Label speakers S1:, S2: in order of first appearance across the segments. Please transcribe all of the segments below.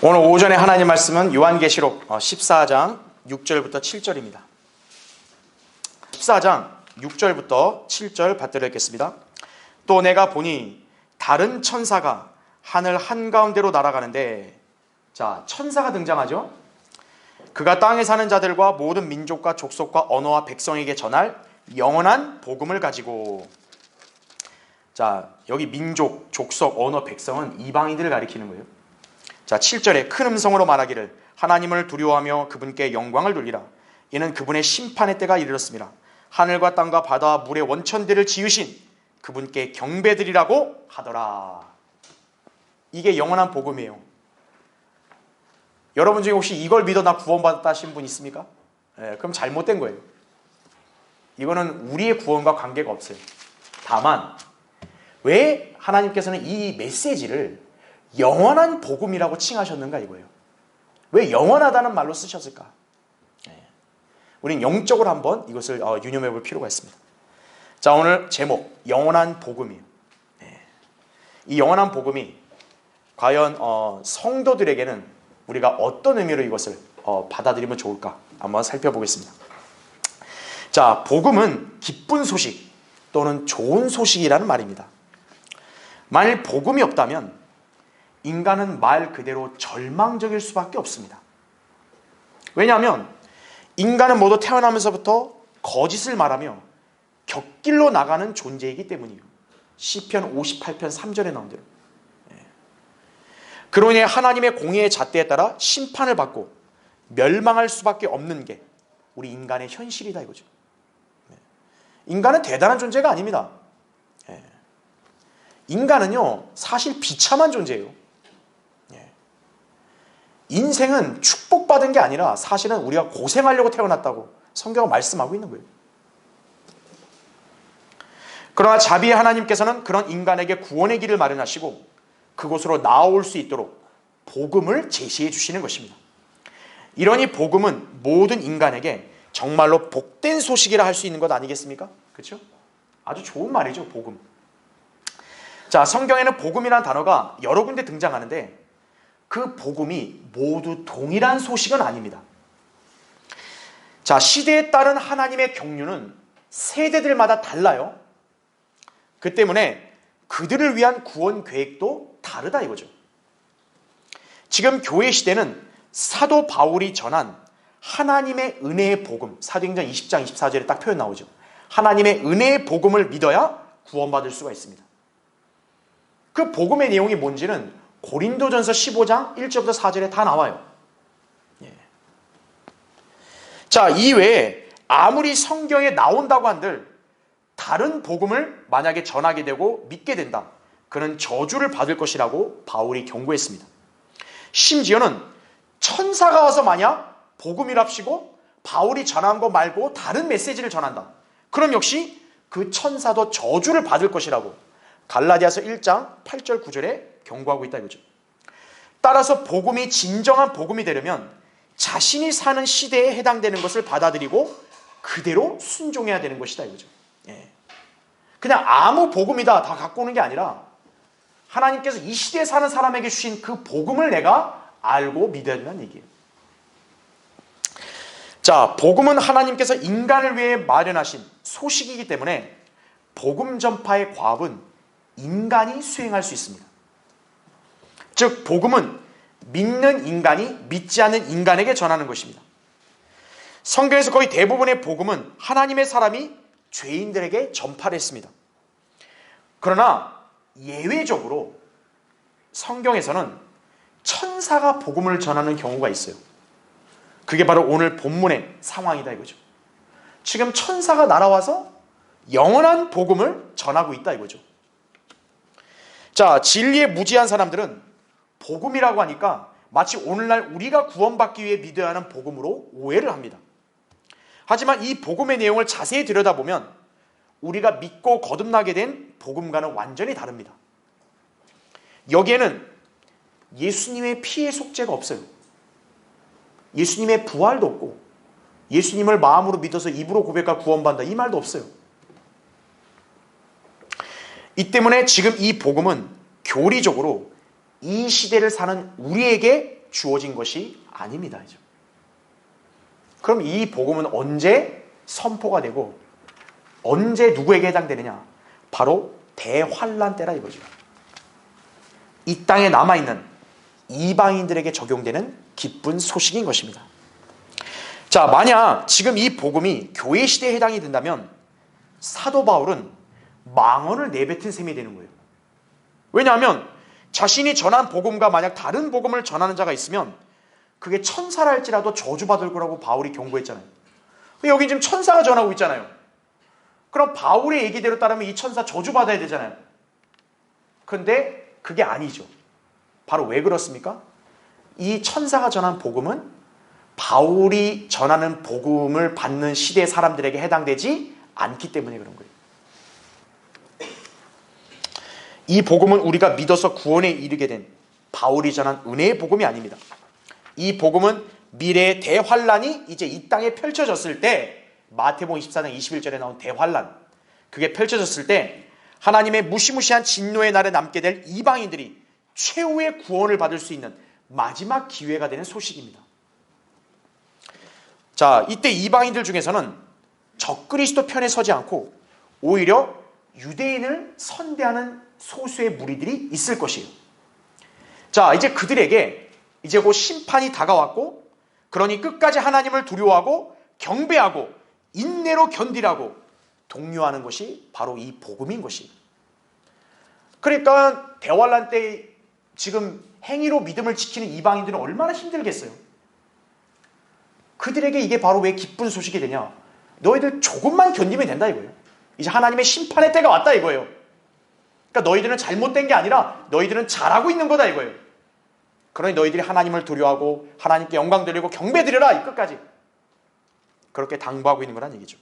S1: 오늘 오전에 하나님 말씀은 요한계시록 14장 6절부터 7절입니다. 14장 6절부터 7절 받들어 읽겠습니다. 또 내가 보니 다른 천사가 하늘 한가운데로 날아가는데, 자, 천사가 등장하죠. 그가 땅에 사는 자들과 모든 민족과 족속과 언어와 백성에게 전할 영원한 복음을 가지고, 자, 여기 민족, 족속, 언어, 백성은 이방인들을 가리키는 거예요. 자, 7절에 큰 음성으로 말하기를 하나님을 두려워하며 그분께 영광을 돌리라. 이는 그분의 심판의 때가 이르렀습니다. 하늘과 땅과 바다와 물의 원천들을 지으신 그분께 경배드리라고 하더라. 이게 영원한 복음이에요. 여러분 중에 혹시 이걸 믿어 나 구원받았다 하신 분 있습니까? 그럼 잘못된 거예요. 이거는 우리의 구원과 관계가 없어요. 다만 왜 하나님께서는 이 메시지를 영원한 복음이라고 칭하셨는가 이거예요. 왜 영원하다는 말로 쓰셨을까? 우린 영적으로 한번 이것을 유념해 볼 필요가 있습니다. 자, 오늘 제목 영원한 복음이에요. 이 영원한 복음이 과연 성도들에게는 우리가 어떤 의미로 이것을 받아들이면 좋을까 한번 살펴보겠습니다. 자, 복음은 기쁜 소식 또는 좋은 소식이라는 말입니다. 만일 복음이 없다면 인간은 말 그대로 절망적일 수밖에 없습니다. 왜냐하면 인간은 모두 태어나면서부터 거짓을 말하며 곁길로 나가는 존재이기 때문이에요. 시편 58편 3절에 나온 대로. 그로 인해 하나님의 공의의 잣대에 따라 심판을 받고 멸망할 수밖에 없는 게 우리 인간의 현실이다 이거죠. 인간은 대단한 존재가 아닙니다. 인간은요 사실 비참한 존재예요. 인생은 축복받은 게 아니라 사실은 우리가 고생하려고 태어났다고 성경은 말씀하고 있는 거예요. 그러나 자비의 하나님께서는 그런 인간에게 구원의 길을 마련하시고 그곳으로 나아올 수 있도록 복음을 제시해 주시는 것입니다. 이러니 복음은 모든 인간에게 정말로 복된 소식이라 할 수 있는 것 아니겠습니까? 그렇죠? 아주 좋은 말이죠, 복음. 자, 성경에는 복음이라는 단어가 여러 군데 등장하는데 그 복음이 모두 동일한 소식은 아닙니다. 자, 시대에 따른 하나님의 경륜은 세대들마다 달라요. 그 때문에 그들을 위한 구원 계획도 다르다 이거죠. 지금 교회 시대는 사도 바울이 전한 하나님의 은혜의 복음, 사도행전 20장 24절에 딱 표현 나오죠. 하나님의 은혜의 복음을 믿어야 구원받을 수가 있습니다. 그 복음의 내용이 뭔지는 고린도전서 15장 1절부터 4절에 다 나와요. 자, 이외에 아무리 성경에 나온다고 한들 다른 복음을 만약에 전하게 되고 믿게 된다, 그는 저주를 받을 것이라고 바울이 경고했습니다. 심지어는 천사가 와서 만약 복음이랍시고 바울이 전한 거 말고 다른 메시지를 전한다, 그럼 역시 그 천사도 저주를 받을 것이라고 갈라디아서 1장 8절 9절에 경고하고 있다 이거죠. 따라서 복음이 진정한 복음이 되려면 자신이 사는 시대에 해당되는 것을 받아들이고 그대로 순종해야 되는 것이다 이거죠. 그냥 아무 복음이다 다 갖고 오는 게 아니라 하나님께서 이 시대에 사는 사람에게 주신 그 복음을 내가 알고 믿어야 된다는 얘기예요. 자, 복음은 하나님께서 인간을 위해 마련하신 소식이기 때문에 복음 전파의 과업은 인간이 수행할 수 있습니다. 즉 복음은 믿는 인간이 믿지 않는 인간에게 전하는 것입니다. 성경에서 거의 대부분의 복음은 하나님의 사람이 죄인들에게 전파를 했습니다. 그러나 예외적으로 성경에서는 천사가 복음을 전하는 경우가 있어요. 그게 바로 오늘 본문의 상황이다 이거죠. 지금 천사가 날아와서 영원한 복음을 전하고 있다 이거죠. 자, 진리에 무지한 사람들은 복음이라고 하니까 마치 오늘날 우리가 구원받기 위해 믿어야 하는 복음으로 오해를 합니다. 하지만 이 복음의 내용을 자세히 들여다보면 우리가 믿고 거듭나게 된 복음과는 완전히 다릅니다. 여기에는 예수님의 피의 속죄가 없어요. 예수님의 부활도 없고 예수님을 마음으로 믿어서 입으로 고백하 구원받는다 이 말도 없어요. 이 때문에 지금 이 복음은 교리적으로 이 시대를 사는 우리에게 주어진 것이 아닙니다. 그럼 이 복음은 언제 선포가 되고 언제 누구에게 해당되느냐? 바로 대환란 때라 이거죠. 이 땅에 남아있는 이방인들에게 적용되는 기쁜 소식인 것입니다. 자, 만약 지금 이 복음이 교회 시대에 해당이 된다면 사도 바울은 망언을 내뱉은 셈이 되는 거예요. 왜냐하면 자신이 전한 복음과 만약 다른 복음을 전하는 자가 있으면 그게 천사랄지라도 저주받을 거라고 바울이 경고했잖아요. 여기 지금 천사가 전하고 있잖아요. 그럼 바울의 얘기대로 따르면 이 천사 저주받아야 되잖아요. 그런데 그게 아니죠. 바로 왜 그렇습니까? 이 천사가 전한 복음은 바울이 전하는 복음을 받는 시대 사람들에게 해당되지 않기 때문에 그런 거예요. 이 복음은 우리가 믿어서 구원에 이르게 된 바울이 전한 은혜의 복음이 아닙니다. 이 복음은 미래의 대환란이 이제 이 땅에 펼쳐졌을 때, 마태복음 24장 21절에 나온 대환란, 그게 펼쳐졌을 때 하나님의 무시무시한 진노의 날에 남게 될 이방인들이 최후의 구원을 받을 수 있는 마지막 기회가 되는 소식입니다. 자, 이때 이방인들 중에서는 적그리스도 편에 서지 않고 오히려 유대인을 선대하는 소수의 무리들이 있을 것이에요. 자, 이제 그들에게 이제 곧 심판이 다가왔고, 그러니 끝까지 하나님을 두려워하고 경배하고 인내로 견디라고 독려하는 것이 바로 이 복음인 것이에요. 그러니까 대환란 때 지금 행위로 믿음을 지키는 이방인들은 얼마나 힘들겠어요. 그들에게 이게 바로 왜 기쁜 소식이 되냐? 너희들 조금만 견디면 된다 이거예요. 이제 하나님의 심판의 때가 왔다 이거예요. 그러니까 너희들은 잘못된 게 아니라 너희들은 잘하고 있는 거다 이거예요. 그러니 너희들이 하나님을 두려워하고 하나님께 영광 드리고 경배 드려라 이 끝까지 그렇게 당부하고 있는 거란 얘기죠.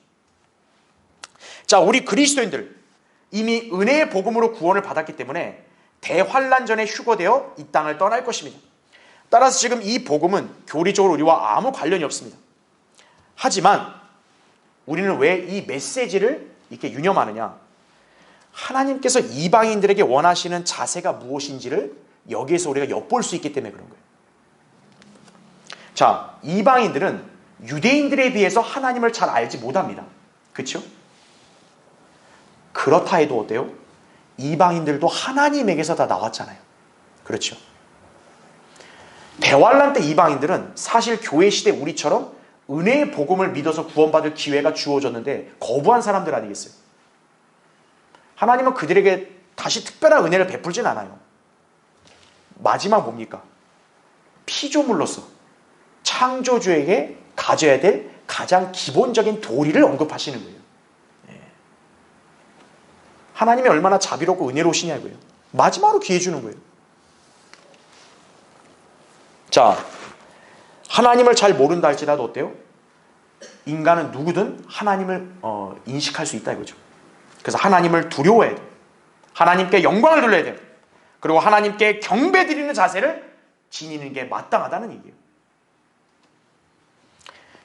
S1: 자, 우리 그리스도인들 이미 은혜의 복음으로 구원을 받았기 때문에 대환란 전에 휴거되어 이 땅을 떠날 것입니다. 따라서 지금 이 복음은 교리적으로 우리와 아무 관련이 없습니다. 하지만 우리는 왜 이 메시지를 이렇게 유념하느냐? 하나님께서 이방인들에게 원하시는 자세가 무엇인지를 여기에서 우리가 엿볼 수 있기 때문에 그런 거예요. 자, 이방인들은 유대인들에 비해서 하나님을 잘 알지 못합니다. 그렇죠? 그렇다 해도 어때요? 이방인들도 하나님에게서 다 나왔잖아요. 그렇죠? 대환란 때 이방인들은 사실 교회 시대 우리처럼 은혜의 복음을 믿어서 구원받을 기회가 주어졌는데 거부한 사람들 아니겠어요? 하나님은 그들에게 다시 특별한 은혜를 베풀진 않아요. 마지막 뭡니까? 피조물로서 창조주에게 가져야 될 가장 기본적인 도리를 언급하시는 거예요. 하나님이 얼마나 자비롭고 은혜로우시냐고요. 마지막으로 기회 주는 거예요. 자, 하나님을 잘 모른다 할지라도 어때요? 인간은 누구든 하나님을 인식할 수 있다 이거죠. 그래서 하나님을 두려워해야 돼요. 하나님께 영광을 돌려야 돼요. 그리고 하나님께 경배드리는 자세를 지니는 게 마땅하다는 얘기예요.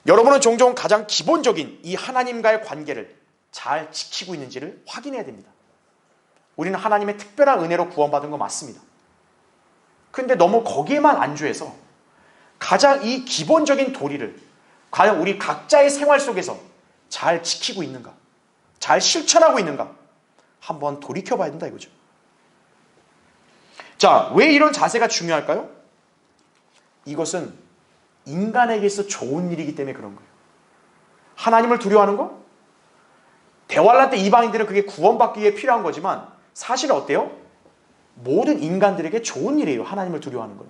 S1: 여러분은 종종 가장 기본적인 이 하나님과의 관계를 잘 지키고 있는지를 확인해야 됩니다. 우리는 하나님의 특별한 은혜로 구원받은 거 맞습니다. 그런데 너무 거기에만 안주해서 가장 이 기본적인 도리를 과연 우리 각자의 생활 속에서 잘 지키고 있는가, 잘 실천하고 있는가 한번 돌이켜봐야 된다 이거죠. 자, 왜 이런 자세가 중요할까요? 이것은 인간에게서 좋은 일이기 때문에 그런 거예요. 하나님을 두려워하는 거? 대환란 때 이방인들은 그게 구원받기 위해 필요한 거지만 사실 어때요? 모든 인간들에게 좋은 일이에요. 하나님을 두려워하는 거.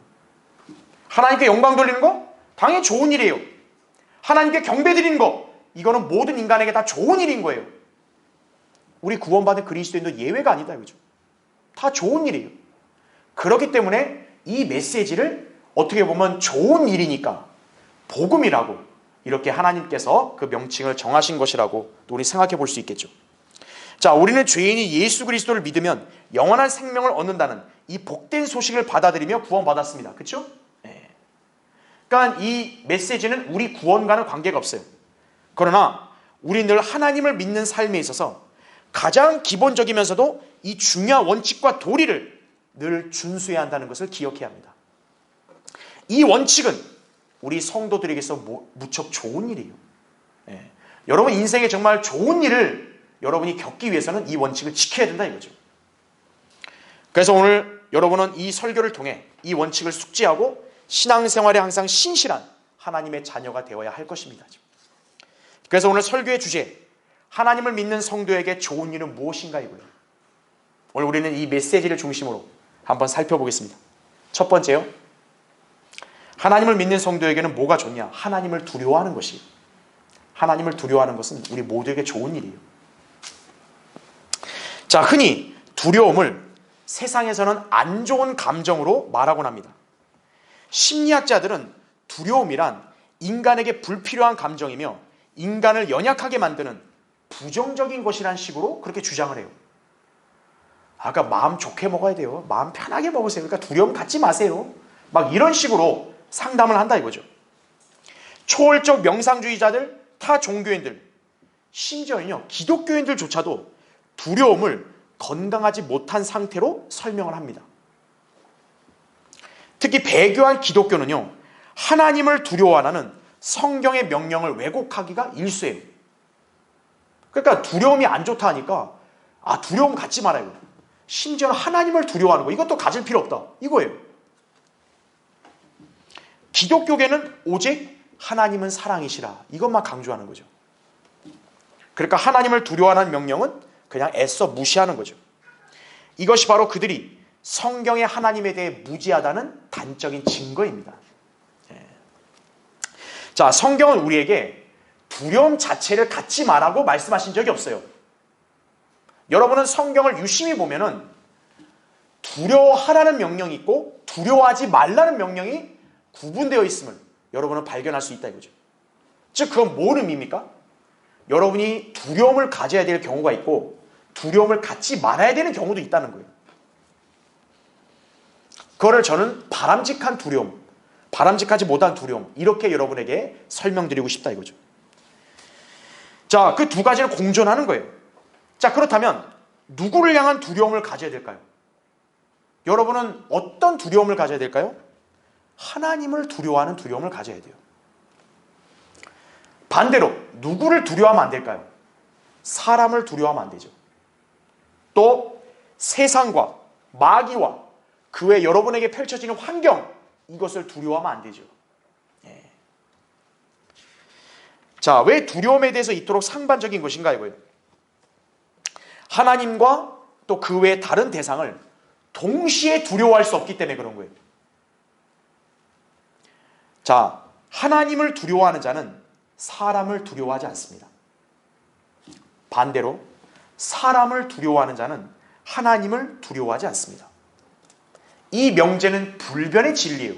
S1: 하나님께 영광 돌리는 거? 당연히 좋은 일이에요. 하나님께 경배 드리는 거? 이거는 모든 인간에게 다 좋은 일인 거예요. 우리 구원받은 그리스도인도 예외가 아니다 이거죠. 다 좋은 일이에요. 그렇기 때문에 이 메시지를 어떻게 보면 좋은 일이니까 복음이라고 이렇게 하나님께서 그 명칭을 정하신 것이라고 우리 생각해 볼 수 있겠죠. 자, 우리는 죄인이 예수 그리스도를 믿으면 영원한 생명을 얻는다는 이 복된 소식을 받아들이며 구원받았습니다. 그렇죠? 네. 그러니까 이 메시지는 우리 구원과는 관계가 없어요. 그러나 우리 늘 하나님을 믿는 삶에 있어서 가장 기본적이면서도 이 중요한 원칙과 도리를 늘 준수해야 한다는 것을 기억해야 합니다. 이 원칙은 우리 성도들에게서 무척 좋은 일이에요. 예. 여러분 인생에 정말 좋은 일을 여러분이 겪기 위해서는 이 원칙을 지켜야 된다 이거죠. 그래서 오늘 여러분은 이 설교를 통해 이 원칙을 숙지하고 신앙생활에 항상 신실한 하나님의 자녀가 되어야 할 것입니다. 그래서 오늘 설교의 주제, 하나님을 믿는 성도에게 좋은 일은 무엇인가 이고요. 오늘 우리는 이 메시지를 중심으로 한번 살펴보겠습니다. 첫 번째요. 하나님을 믿는 성도에게는 뭐가 좋냐? 하나님을 두려워하는 것이. 하나님을 두려워하는 것은 우리 모두에게 좋은 일이에요. 자, 흔히 두려움을 세상에서는 안 좋은 감정으로 말하곤 합니다. 심리학자들은 두려움이란 인간에게 불필요한 감정이며 인간을 연약하게 만드는 부정적인 것이라는 식으로 그렇게 주장을 해요. 아까 마음 좋게 먹어야 돼요. 마음 편하게 먹으세요. 그러니까 두려움 갖지 마세요. 막 이런 식으로 상담을 한다 이거죠. 초월적 명상주의자들, 타 종교인들, 심지어는요 기독교인들조차도 두려움을 건강하지 못한 상태로 설명을 합니다. 특히 배교한 기독교는요 하나님을 두려워하는 성경의 명령을 왜곡하기가 일쑤예요. 그러니까 두려움이 안 좋다 하니까 두려움 갖지 말아요. 심지어는 하나님을 두려워하는 거 이것도 가질 필요 없다 이거예요. 기독교계는 오직 하나님은 사랑이시라 이것만 강조하는 거죠. 그러니까 하나님을 두려워하는 명령은 그냥 애써 무시하는 거죠. 이것이 바로 그들이 성경의 하나님에 대해 무지하다는 단적인 증거입니다. 자, 성경은 우리에게 두려움 자체를 갖지 말라고 말씀하신 적이 없어요. 여러분은 성경을 유심히 보면은 두려워하라는 명령이 있고 두려워하지 말라는 명령이 구분되어 있음을 여러분은 발견할 수 있다 이거죠. 즉 그건 뭘 의미입니까? 여러분이 두려움을 가져야 될 경우가 있고 두려움을 갖지 말아야 되는 경우도 있다는 거예요. 그거를 저는 바람직한 두려움, 바람직하지 못한 두려움 이렇게 여러분에게 설명드리고 싶다 이거죠. 자, 그 두 가지를 공존하는 거예요. 자, 그렇다면 누구를 향한 두려움을 가져야 될까요? 여러분은 어떤 두려움을 가져야 될까요? 하나님을 두려워하는 두려움을 가져야 돼요. 반대로 누구를 두려워하면 안 될까요? 사람을 두려워하면 안 되죠. 또 세상과 마귀와 그 외 여러분에게 펼쳐지는 환경 이것을 두려워하면 안 되죠. 자, 왜 두려움에 대해서 이토록 상반적인 것인가 이거예요. 하나님과 또 그 외 다른 대상을 동시에 두려워할 수 없기 때문에 그런 거예요. 자, 하나님을 두려워하는 자는 사람을 두려워하지 않습니다. 반대로 사람을 두려워하는 자는 하나님을 두려워하지 않습니다. 이 명제는 불변의 진리예요.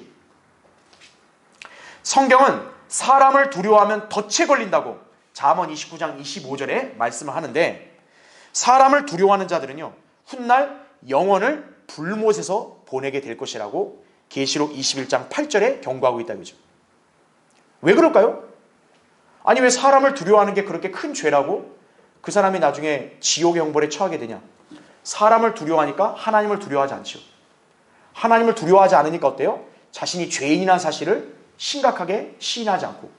S1: 성경은 사람을 두려워하면 덫에 걸린다고 잠언 29장 25절에 말씀을 하는데 사람을 두려워하는 자들은요 훗날 영혼을 불못에서 보내게 될 것이라고 계시록 21장 8절에 경고하고 있다 그죠. 왜 그럴까요? 아니 왜 사람을 두려워하는 게 그렇게 큰 죄라고 그 사람이 나중에 지옥의 형벌에 처하게 되냐? 사람을 두려워하니까 하나님을 두려워하지 않죠. 하나님을 두려워하지 않으니까 어때요? 자신이 죄인이라는 사실을 심각하게 시인하지 않고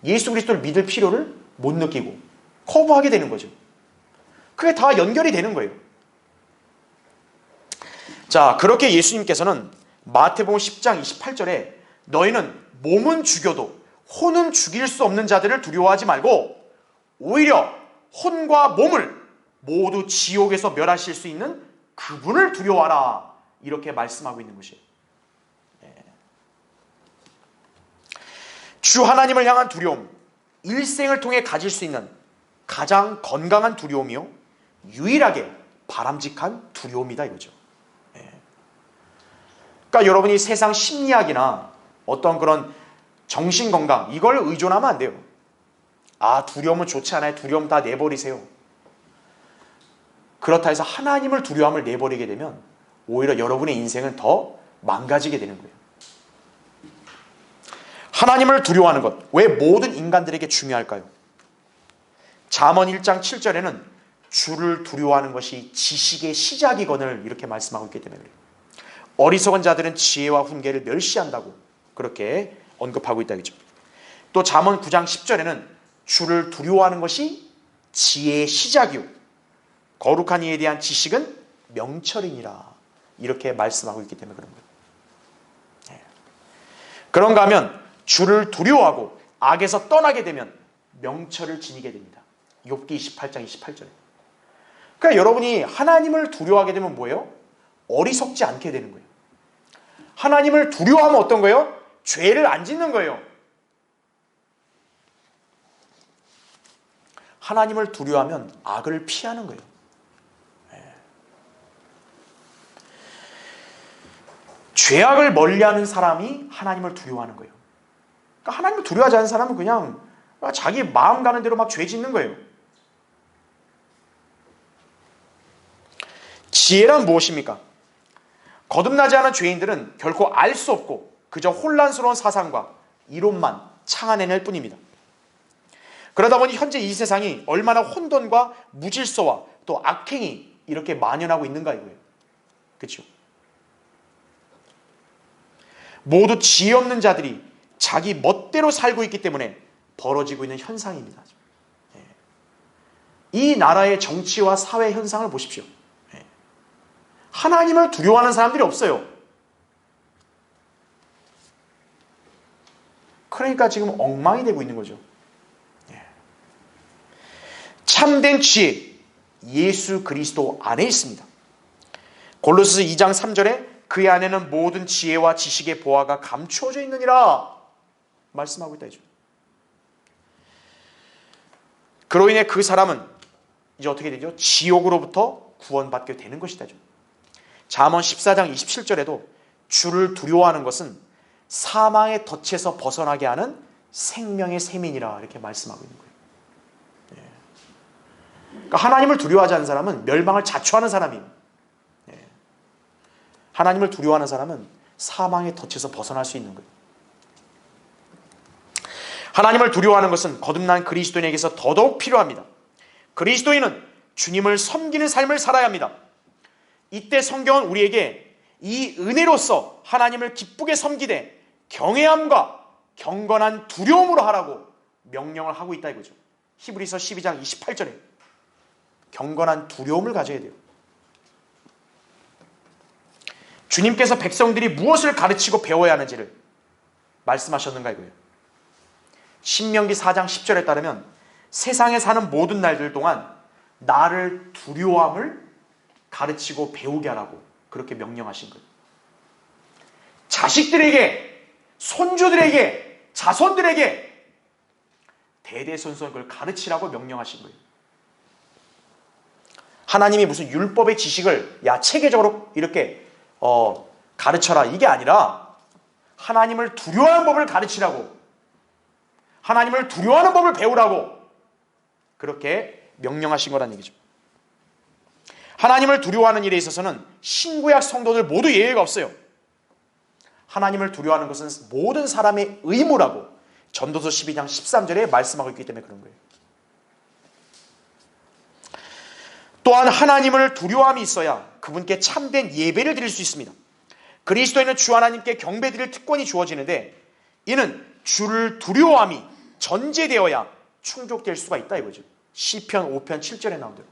S1: 예수 그리스도를 믿을 필요를 못 느끼고 거부하게 되는 거죠. 그게 다 연결이 되는 거예요. 자, 그렇게 예수님께서는 마태복음 10장 28절에 너희는 몸은 죽여도 혼은 죽일 수 없는 자들을 두려워하지 말고 오히려 혼과 몸을 모두 지옥에서 멸하실 수 있는 그분을 두려워하라 이렇게 말씀하고 있는 것이에요. 주 하나님을 향한 두려움, 일생을 통해 가질 수 있는 가장 건강한 두려움이요 유일하게 바람직한 두려움이다 이거죠. 그러니까 여러분이 세상 심리학이나 어떤 그런 정신건강 이걸 의존하면 안 돼요. 두려움은 좋지 않아요. 두려움 다 내버리세요. 그렇다 해서 하나님을 두려움을 내버리게 되면 오히려 여러분의 인생은 더 망가지게 되는 거예요. 하나님을 두려워하는 것, 왜 모든 인간들에게 중요할까요? 잠언 1장 7절에는 주를 두려워하는 것이 지식의 시작이거늘 이렇게 말씀하고 있기 때문에 그래요. 어리석은 자들은 지혜와 훈계를 멸시한다고 그렇게 언급하고 있다 그죠. 또 잠언 9장 10절에는 주를 두려워하는 것이 지혜의 시작이요 거룩한 이에 대한 지식은 명철이니라 이렇게 말씀하고 있기 때문에 그런 거예요. 그런가 하면 주를 두려워하고 악에서 떠나게 되면 명철을 지니게 됩니다. 욥기 28장 28절에. 그러니까 여러분이 하나님을 두려워하게 되면 뭐예요? 어리석지 않게 되는 거예요. 하나님을 두려워하면 어떤 거예요? 죄를 안 짓는 거예요. 하나님을 두려워하면 악을 피하는 거예요. 죄악을 멀리하는 사람이 하나님을 두려워하는 거예요. 그러니까 하나님을 두려워하지 않는 사람은 그냥 자기 마음 가는 대로 막 죄 짓는 거예요. 지혜란 무엇입니까? 거듭나지 않은 죄인들은 결코 알 수 없고 그저 혼란스러운 사상과 이론만 창아내낼 뿐입니다. 그러다 보니 현재 이 세상이 얼마나 혼돈과 무질서와 또 악행이 이렇게 만연하고 있는가 이거예요. 그렇죠? 모두 지혜 없는 자들이 자기 멋대로 살고 있기 때문에 벌어지고 있는 현상입니다. 이 나라의 정치와 사회 현상을 보십시오. 하나님을 두려워하는 사람들이 없어요. 그러니까 지금 엉망이 되고 있는 거죠. 참된 지혜, 예수 그리스도 안에 있습니다. 골로새서 2장 3절에 그의 안에는 모든 지혜와 지식의 보화가 감추어져 있느니라 말씀하고 있다. 그로 인해 그 사람은 이제 어떻게 되죠? 지옥으로부터 구원받게 되는 것이다. 잠언 14장 27절에도 주를 두려워하는 것은 사망의 덫에서 벗어나게 하는 생명의 셈이니라 이렇게 말씀하고 있는 거예요. 그러니까 하나님을 두려워하지 않는 사람은 멸망을 자초하는 사람이에요. 하나님을 두려워하는 사람은 사망의 덫에서 벗어날 수 있는 거예요. 하나님을 두려워하는 것은 거듭난 그리스도인에게서 더더욱 필요합니다. 그리스도인은 주님을 섬기는 삶을 살아야 합니다. 이때 성경은 우리에게 이 은혜로서 하나님을 기쁘게 섬기되 경외함과 경건한 두려움으로 하라고 명령을 하고 있다 이거죠. 히브리서 12장 28절에 경건한 두려움을 가져야 돼요. 주님께서 백성들이 무엇을 가르치고 배워야 하는지를 말씀하셨는가 이거예요. 신명기 4장 10절에 따르면 세상에 사는 모든 날들 동안 나를 두려워함을 가르치고 배우게 하라고 그렇게 명령하신 거예요. 자식들에게, 손주들에게, 자손들에게 대대손손 그걸 가르치라고 명령하신 거예요. 하나님이 무슨 율법의 지식을 체계적으로 이렇게 가르쳐라 이게 아니라 하나님을 두려워하는 법을 가르치라고, 하나님을 두려워하는 법을 배우라고 그렇게 명령하신 거라는 얘기죠. 하나님을 두려워하는 일에 있어서는 신구약 성도들 모두 예외가 없어요. 하나님을 두려워하는 것은 모든 사람의 의무라고 전도서 12장 13절에 말씀하고 있기 때문에 그런 거예요. 또한 하나님을 두려워함이 있어야 그분께 참된 예배를 드릴 수 있습니다. 그리스도인은 주 하나님께 경배드릴 특권이 주어지는데 이는 주를 두려워함이 전제되어야 충족될 수가 있다 이거죠. 시편 5편 7절에 나온 대로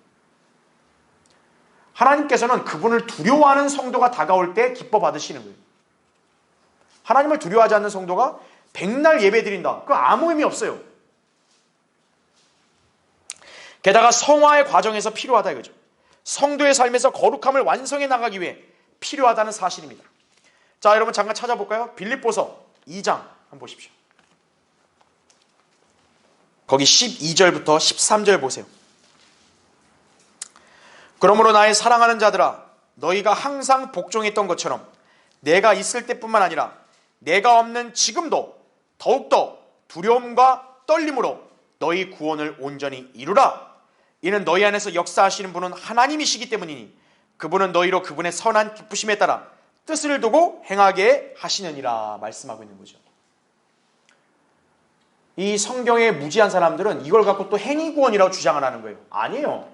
S1: 하나님께서는 그분을 두려워하는 성도가 다가올 때 기뻐 받으시는 거예요. 하나님을 두려워하지 않는 성도가 백날 예배 드린다. 그거 아무 의미 없어요. 게다가 성화의 과정에서 필요하다 이거죠. 성도의 삶에서 거룩함을 완성해 나가기 위해 필요하다는 사실입니다. 자, 여러분 잠깐 찾아볼까요? 빌립보서 2장 한번 보십시오. 거기 12절부터 13절 보세요. 그러므로 나의 사랑하는 자들아, 너희가 항상 복종했던 것처럼 내가 있을 때뿐만 아니라 내가 없는 지금도 더욱더 두려움과 떨림으로 너희 구원을 온전히 이루라. 이는 너희 안에서 역사하시는 분은 하나님이시기 때문이니 그분은 너희로 그분의 선한 기쁘심에 따라 뜻을 두고 행하게 하시느니라 말씀하고 있는 거죠. 이 성경에 무지한 사람들은 이걸 갖고 또 행위구원이라고 주장을 하는 거예요. 아니에요.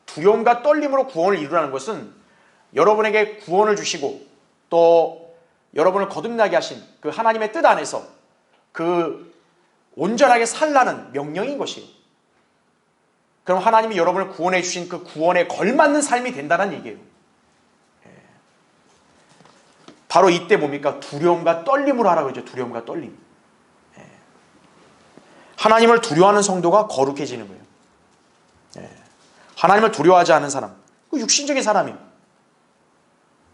S1: 두려움과 떨림으로 구원을 이루라는 것은 여러분에게 구원을 주시고 또 여러분을 거듭나게 하신 그 하나님의 뜻 안에서 그 온전하게 살라는 명령인 것이에요. 그럼 하나님이 여러분을 구원해 주신 그 구원에 걸맞는 삶이 된다는 얘기예요. 바로 이때 뭡니까? 두려움과 떨림으로 하라고 그러죠. 두려움과 떨림. 하나님을 두려워하는 성도가 거룩해지는 거예요. 하나님을 두려워하지 않은 사람, 그 육신적인 사람이에요.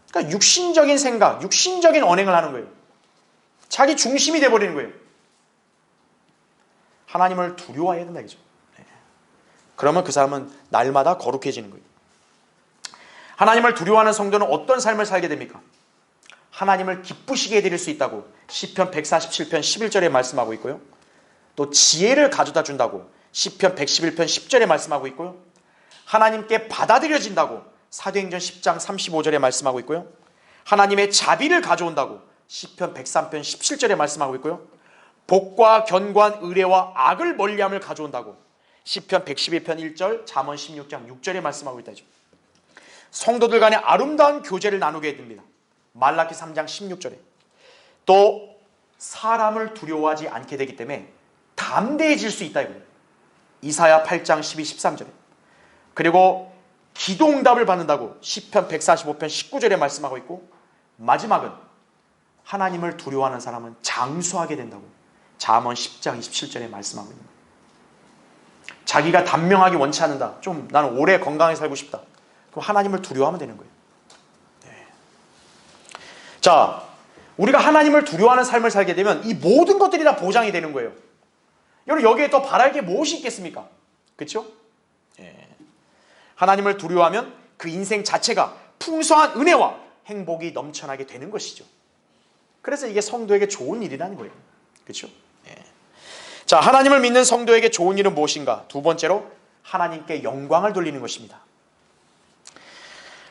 S1: 그러니까 육신적인 생각, 육신적인 언행을 하는 거예요. 자기 중심이 돼버리는 거예요. 하나님을 두려워해야 된다 이거죠. 그러면 그 사람은 날마다 거룩해지는 거예요. 하나님을 두려워하는 성도는 어떤 삶을 살게 됩니까? 하나님을 기쁘시게 해드릴 수 있다고 시편 147편 11절에 말씀하고 있고요. 또 지혜를 가져다 준다고 시편 111편 10절에 말씀하고 있고요. 하나님께 받아들여진다고 사도행전 10장 35절에 말씀하고 있고요. 하나님의 자비를 가져온다고 시편 103편 17절에 말씀하고 있고요. 복과 견고한 의뢰와 악을 멀리함을 가져온다고 시편 111편 1절, 잠언 16장 6절에 말씀하고 있다죠. 성도들 간에 아름다운 교제를 나누게 됩니다. 말라기 3장 16절에. 또 사람을 두려워하지 않게 되기 때문에 담대해질 수 있다 이거예요. 이사야 8장 12, 13절에. 그리고 기도응답을 받는다고 시편 145편 19절에 말씀하고 있고, 마지막은 하나님을 두려워하는 사람은 장수하게 된다고 잠언 10장 27절에 말씀하고 있는 거예요. 자기가 단명하게 원치 않는다. 좀 나는 오래 건강하게 살고 싶다. 그럼 하나님을 두려워하면 되는 거예요. 자, 우리가 하나님을 두려워하는 삶을 살게 되면 이 모든 것들이 다 보장이 되는 거예요. 여러분, 여기에 더 바랄 게 무엇이 있겠습니까? 그렇죠? 하나님을 두려워하면 그 인생 자체가 풍성한 은혜와 행복이 넘쳐나게 되는 것이죠. 그래서 이게 성도에게 좋은 일이라는 거예요. 그렇죠? 자, 하나님을 믿는 성도에게 좋은 일은 무엇인가? 두 번째로 하나님께 영광을 돌리는 것입니다.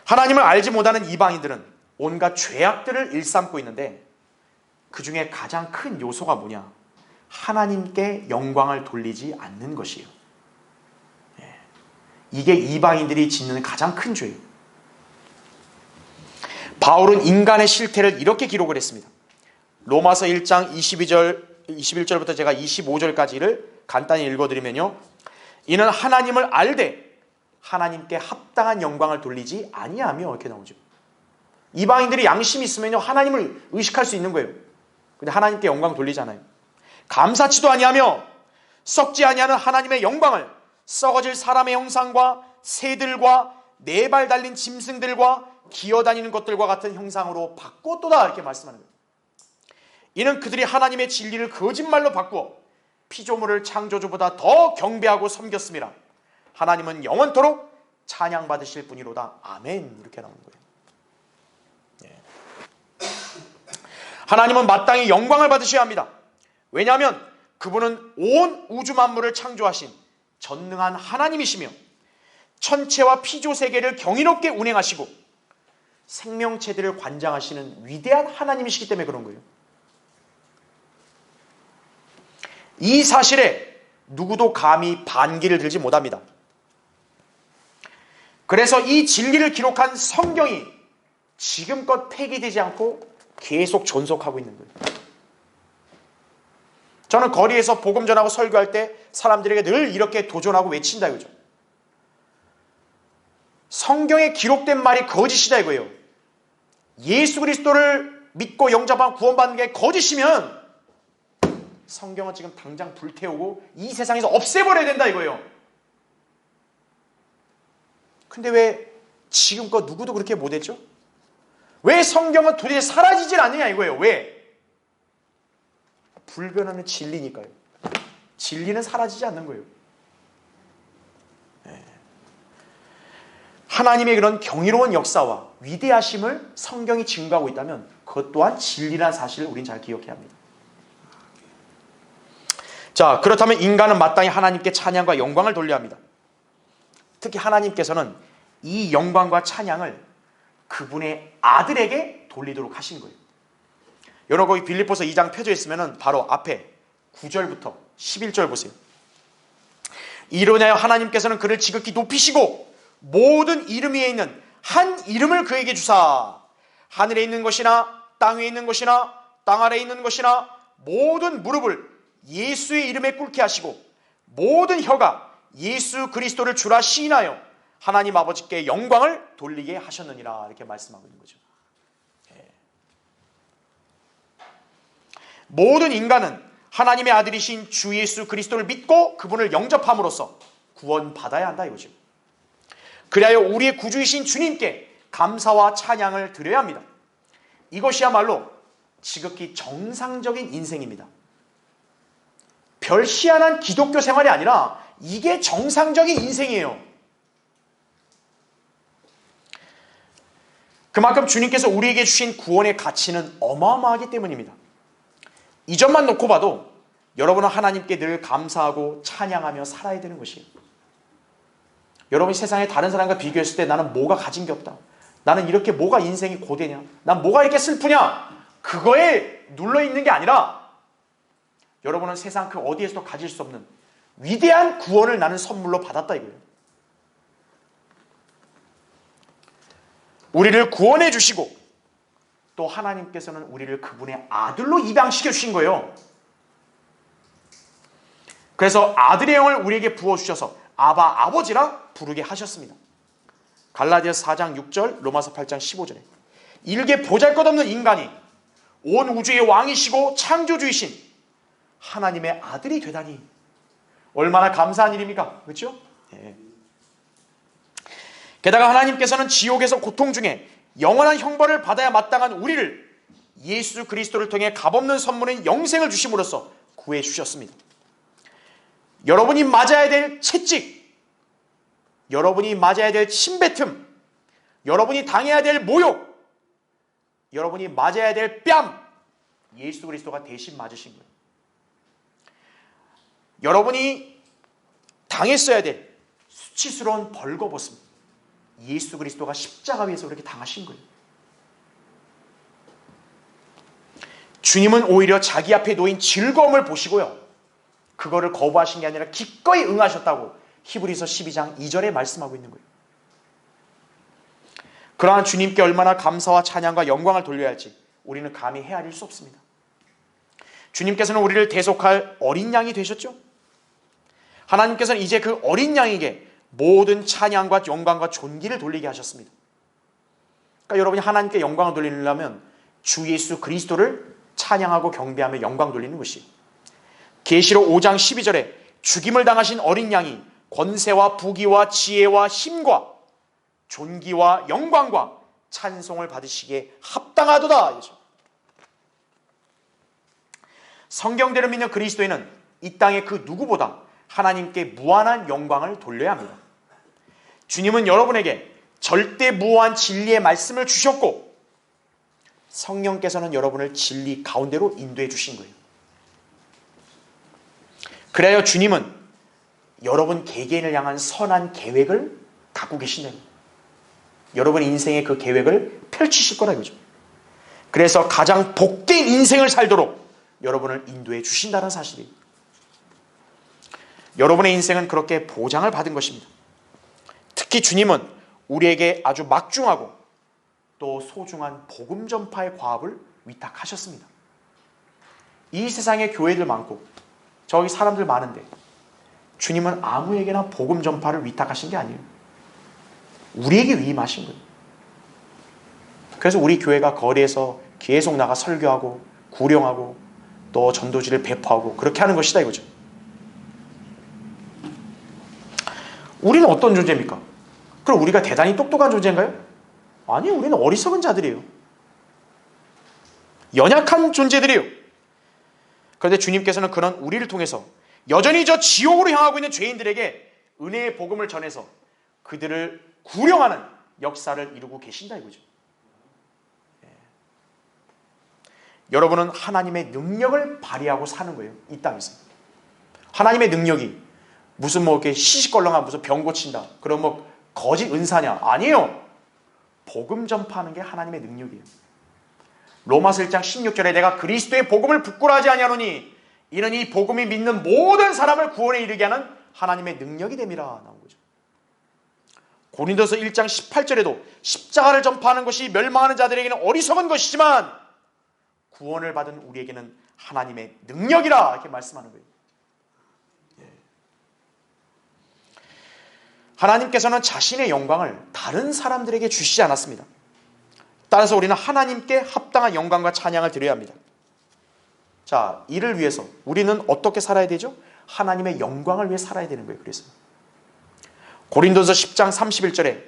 S1: 하나님을 알지 못하는 이방인들은 온갖 죄악들을 일삼고 있는데 그 중에 가장 큰 요소가 뭐냐? 하나님께 영광을 돌리지 않는 것이에요. 이게 이방인들이 짓는 가장 큰 죄예요. 바울은 인간의 실태를 이렇게 기록을 했습니다. 로마서 1장 21절부터 제가 25절까지를 간단히 읽어드리면요. 이는 하나님을 알되 하나님께 합당한 영광을 돌리지 아니하며, 이렇게 나오죠. 이방인들이 양심이 있으면요 하나님을 의식할 수 있는 거예요. 근데 하나님께 영광 돌리잖아요. 감사치도 아니하며 썩지 아니하는 하나님의 영광을 썩어질 사람의 형상과 새들과 네 발 달린 짐승들과 기어다니는 것들과 같은 형상으로 바꾸었도다, 이렇게 말씀하는 거예요. 이는 그들이 하나님의 진리를 거짓말로 바꾸어 피조물을 창조주보다 더 경배하고 섬겼음이라. 하나님은 영원토록 찬양받으실 분이로다. 아멘. 이렇게 나오는 거예요. 하나님은 마땅히 영광을 받으셔야 합니다. 왜냐하면 그분은 온 우주 만물을 창조하신 전능한 하나님이시며 천체와 피조세계를 경이롭게 운행하시고 생명체들을 관장하시는 위대한 하나님이시기 때문에 그런 거예요. 이 사실에 누구도 감히 반기를 들지 못합니다. 그래서 이 진리를 기록한 성경이 지금껏 폐기되지 않고 계속 존속하고 있는 거예요. 저는 거리에서 복음 전하고 설교할 때 사람들에게 늘 이렇게 도전하고 외친다 이거죠. 성경에 기록된 말이 거짓이다 이거예요. 예수 그리스도를 믿고 영접한 구원받는 게 거짓이면 성경은 지금 당장 불태우고 이 세상에서 없애버려야 된다 이거예요. 근데 왜 지금껏 누구도 그렇게 못했죠? 왜 성경은 도대체 사라지질 않느냐 이거예요. 왜? 불변하는 진리니까요. 진리는 사라지지 않는 거예요. 하나님의 그런 경이로운 역사와 위대하심을 성경이 증거하고 있다면 그것 또한 진리라는 사실을 우린 잘 기억해야 합니다. 자, 그렇다면 인간은 마땅히 하나님께 찬양과 영광을 돌려야 합니다. 특히 하나님께서는 이 영광과 찬양을 그분의 아들에게 돌리도록 하신 거예요. 여러분 거기 빌립보서 2장 펴져 있으면 바로 앞에 9절부터 11절 보세요. 이로 인하여 하나님께서는 그를 지극히 높이시고 모든 이름 위에 있는 한 이름을 그에게 주사 하늘에 있는 것이나 땅 위에 있는 것이나 땅 아래에 있는 것이나 모든 무릎을 예수의 이름에 꿇게 하시고 모든 혀가 예수 그리스도를 주라 시인하여 하나님 아버지께 영광을 돌리게 하셨느니라. 이렇게 말씀하고 있는 거죠. 모든 인간은 하나님의 아들이신 주 예수 그리스도를 믿고 그분을 영접함으로써 구원받아야 한다 이거죠. 그리하여 우리의 구주이신 주님께 감사와 찬양을 드려야 합니다. 이것이야말로 지극히 정상적인 인생입니다. 별시한한 기독교 생활이 아니라 이게 정상적인 인생이에요. 그만큼 주님께서 우리에게 주신 구원의 가치는 어마어마하기 때문입니다. 이 점만 놓고 봐도 여러분은 하나님께 늘 감사하고 찬양하며 살아야 되는 것이에요. 여러분이 세상에 다른 사람과 비교했을 때 나는 뭐가 가진 게 없다. 나는 이렇게 뭐가 인생이 고되냐. 난 뭐가 이렇게 슬프냐. 그거에 눌러있는 게 아니라 여러분은 세상 그 어디에서도 가질 수 없는 위대한 구원을 나는 선물로 받았다 이거예요. 우리를 구원해 주시고 또 하나님께서는 우리를 그분의 아들로 입양시켜 주신 거예요. 그래서 아들의 영을 우리에게 부어주셔서 아바 아버지라 부르게 하셨습니다. 갈라디아서 4장 6절, 로마서 8장 15절에 일개 보잘것없는 인간이 온 우주의 왕이시고 창조주이신 하나님의 아들이 되다니 얼마나 감사한 일입니까? 그렇죠? 예. 게다가 하나님께서는 지옥에서 고통 중에 영원한 형벌을 받아야 마땅한 우리를 예수 그리스도를 통해 값없는 선물인 영생을 주심으로써 구해 주셨습니다. 여러분이 맞아야 될 채찍, 여러분이 맞아야 될 침뱉음, 여러분이 당해야 될 모욕, 여러분이 맞아야 될 뺨, 예수 그리스도가 대신 맞으신 거예요. 여러분이 당했어야 될 수치스러운 벌거벗음, 예수 그리스도가 십자가 위에서 그렇게 당하신 거예요. 주님은 오히려 자기 앞에 놓인 즐거움을 보시고요, 그거를 거부하신 게 아니라 기꺼이 응하셨다고 히브리서 12장 2절에 말씀하고 있는 거예요. 그러한 주님께 얼마나 감사와 찬양과 영광을 돌려야 할지 우리는 감히 헤아릴 수 없습니다. 주님께서는 우리를 대속할 어린 양이 되셨죠. 하나님께서는 이제 그 어린 양에게 모든 찬양과 영광과 존귀를 돌리게 하셨습니다. 그러니까 여러분이 하나님께 영광을 돌리려면 주 예수 그리스도를 찬양하고 경배하며 영광 돌리는 것이, 계시록 5장 12절에 죽임을 당하신 어린 양이 권세와 부귀와 지혜와 힘과 존귀와 영광과 찬송을 받으시기에 합당하도다. 성경대로 믿는 그리스도인은 이 땅의 그 누구보다 하나님께 무한한 영광을 돌려야 합니다. 주님은 여러분에게 절대 무한 진리의 말씀을 주셨고 성령께서는 여러분을 진리 가운데로 인도해 주신 거예요. 그래야 주님은 여러분 개개인을 향한 선한 계획을 갖고 계신다. 여러분 인생의 그 계획을 펼치실 거라 이거죠. 그래서 가장 복된 인생을 살도록 여러분을 인도해 주신다는 사실이에요. 여러분의 인생은 그렇게 보장을 받은 것입니다. 특히 주님은 우리에게 아주 막중하고 또 소중한 복음 전파의 과업을 위탁하셨습니다. 이 세상에 교회들 많고 저기 사람들 많은데 주님은 아무에게나 복음 전파를 위탁하신 게 아니에요. 우리에게 위임하신 거예요. 그래서 우리 교회가 거리에서 계속 나가 설교하고 구령하고 또 전도지를 배포하고 그렇게 하는 것이다 이거죠. 우리는 어떤 존재입니까? 그럼 우리가 대단히 똑똑한 존재인가요? 아니요, 우리는 어리석은 자들이에요. 연약한 존재들이에요. 그런데 주님께서는 그런 우리를 통해서 여전히 저 지옥으로 향하고 있는 죄인들에게 은혜의 복음을 전해서 그들을 구령하는 역사를 이루고 계신다 이거죠. 여러분은 하나님의 능력을 발휘하고 사는 거예요. 이 땅에서. 하나님의 능력이 무슨 뭐 이렇게 시시껄렁한 무슨 병 고친다. 그럼 뭐 거짓 은사냐? 아니에요. 복음 전파하는 게 하나님의 능력이에요. 로마서 1장 16절에 내가 그리스도의 복음을 부끄러워하지 아니하노니 이는 이 복음이 믿는 모든 사람을 구원에 이르게 하는 하나님의 능력이 됨이라 나온 거죠. 고린도서 1장 18절에도 십자가를 전파하는 것이 멸망하는 자들에게는 어리석은 것이지만 구원을 받은 우리에게는 하나님의 능력이라 이렇게 말씀하는 거예요. 하나님께서는 자신의 영광을 다른 사람들에게 주시지 않았습니다. 따라서 우리는 하나님께 합당한 영광과 찬양을 드려야 합니다. 자, 이를 위해서 우리는 어떻게 살아야 되죠? 하나님의 영광을 위해 살아야 되는 거예요. 그래서 고린도서 10장 31절에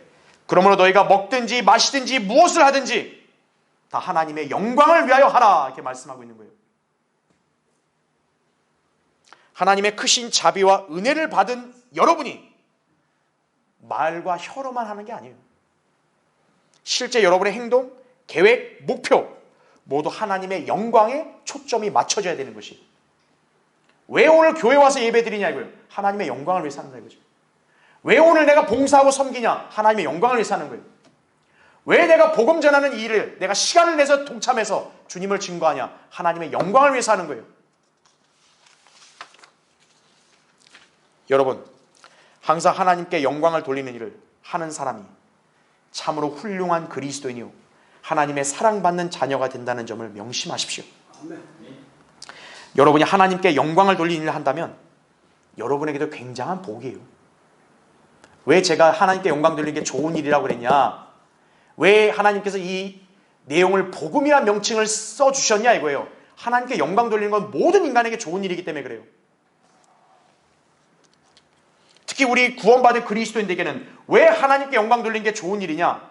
S1: 그러므로 너희가 먹든지 마시든지 무엇을 하든지 다 하나님의 영광을 위하여 하라 이렇게 말씀하고 있는 거예요. 하나님의 크신 자비와 은혜를 받은 여러분이 말과 혀로만 하는 게 아니에요. 실제 여러분의 행동, 계획, 목표 모두 하나님의 영광에 초점이 맞춰져야 되는 것이. 왜 오늘 교회 와서 예배 드리냐 이거예요. 하나님의 영광을 위해서 하는 거죠. 왜 오늘 내가 봉사하고 섬기냐? 하나님의 영광을 위해서 하는 거예요. 왜 내가 복음 전하는 이 일을 내가 시간을 내서 동참해서 주님을 증거하냐? 하나님의 영광을 위해서 하는 거예요. 여러분, 항상 하나님께 영광을 돌리는 일을 하는 사람이 참으로 훌륭한 그리스도인이요 하나님의 사랑받는 자녀가 된다는 점을 명심하십시오. 여러분이 하나님께 영광을 돌리는 일을 한다면 여러분에게도 굉장한 복이에요. 왜 제가 하나님께 영광 돌리는 게 좋은 일이라고 그랬냐? 왜 하나님께서 이 내용을 복음이라는 명칭을 써주셨냐 이거예요. 하나님께 영광 돌리는 건 모든 인간에게 좋은 일이기 때문에 그래요. 특히 우리 구원받은 그리스도인들에게는 왜 하나님께 영광 돌리는 게 좋은 일이냐?